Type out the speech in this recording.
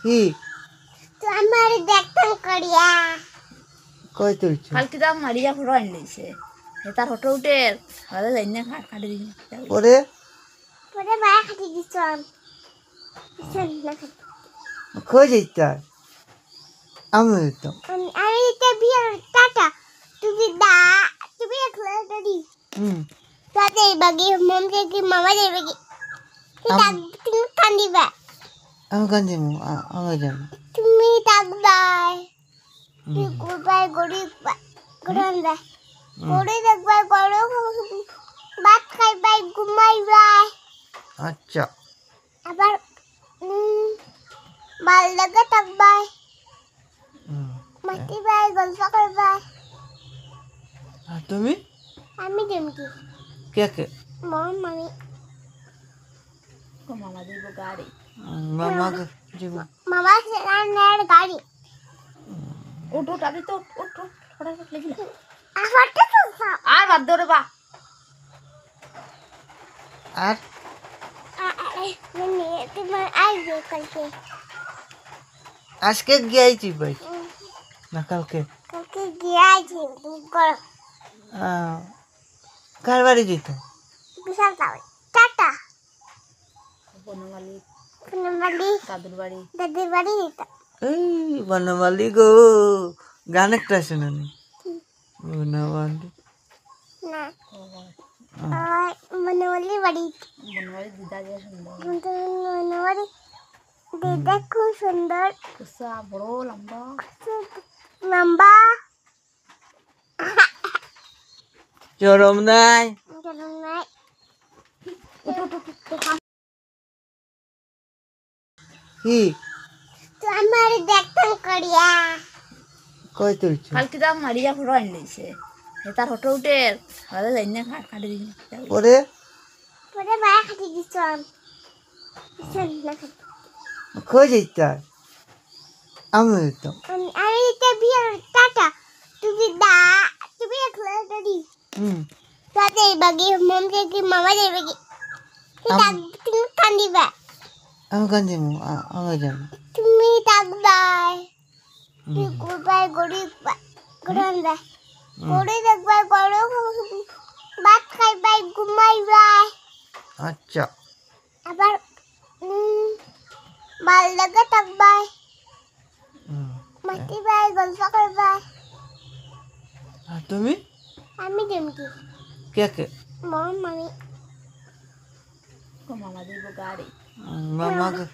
কি তো আমার দেখতাম করিয়া কই তুলছো কালকে দাম মারিয়া ফটো আনি লইছে তার ফটো উঠে ভালো যাই না কাটি দিন ওরে পরে মায়া খাটি দিছাম না খাটি কই যাইতা আমি তো আমি এটা বিয়ার টাটা তুমি একলা দাদি তাতে বাকি মম থেকে মামা যাবে কি তুমি কান্দিবা আমি কান্দিমু আমি জানি তুমি থাকবাই তুমি গুবাই গরিব গরন্দা গরিব একবার গরো ভাত খাইবাই ঘুমাইবাই আচ্ছা আবার ভাল লাগে থাকবাই মাটি বাই গল্প করবাই আর তুমি আমি যেমকি কে মামি মামা দিব গাড়ি মামাকে জীবন মামা সেরানের গাড়ি উঠ উঠ আমি তো উঠ উঠ ফটাফট লিখি না আফারটা তো আর বাদ দে রে বা আর মানে তোমার আসবে কালকে আজকে গিয়েছি ভাই না কালকে কালকে গিয়ে আছি তুমি করো কার বাড়ি যেত বিশাল তাও টাটা বনমালী বনমালী দাদুর বাড়ি দাদির বাড়ি যেতাম এই বনমালী গো গান একটা শুনুনি বনমালী না বনমালী বাড়ি বনমালী দিদা যে সুন্দর বনমালী দিদা খুব সুন্দর কুসা বড় লম্বা লম্বা চরম নাই গরম নাই কি তো আমার দেখতাম করিয়া কই তুলছো কালকে দাম মারিয়া ফটো আনি লইছে তার ফটো উঠে ভালো যাই না কাটি দিন ওরে পরে মায়া খাটি দিছাম না খাটি কই যাইতা আমি তো আমি এটা বিয়ার টাটা তুমি একলা দাদি তাতে বাকি মম থেকে মামা যাবে কি তুমি কান্দিবা আমি কান্দিমু আমি জানি তুমি থাকবাই তুমি গুবাই গরিব গরন্দা গরিব একবার গরো ভাত খাইবাই ঘুমাইবাই আচ্ছা আবার ভাল লাগে থাকবাই মাটি বাই গল্প করবাই আর তুমি আমি যেমকি কে মামি মামা দিব গাড়ি মামাকে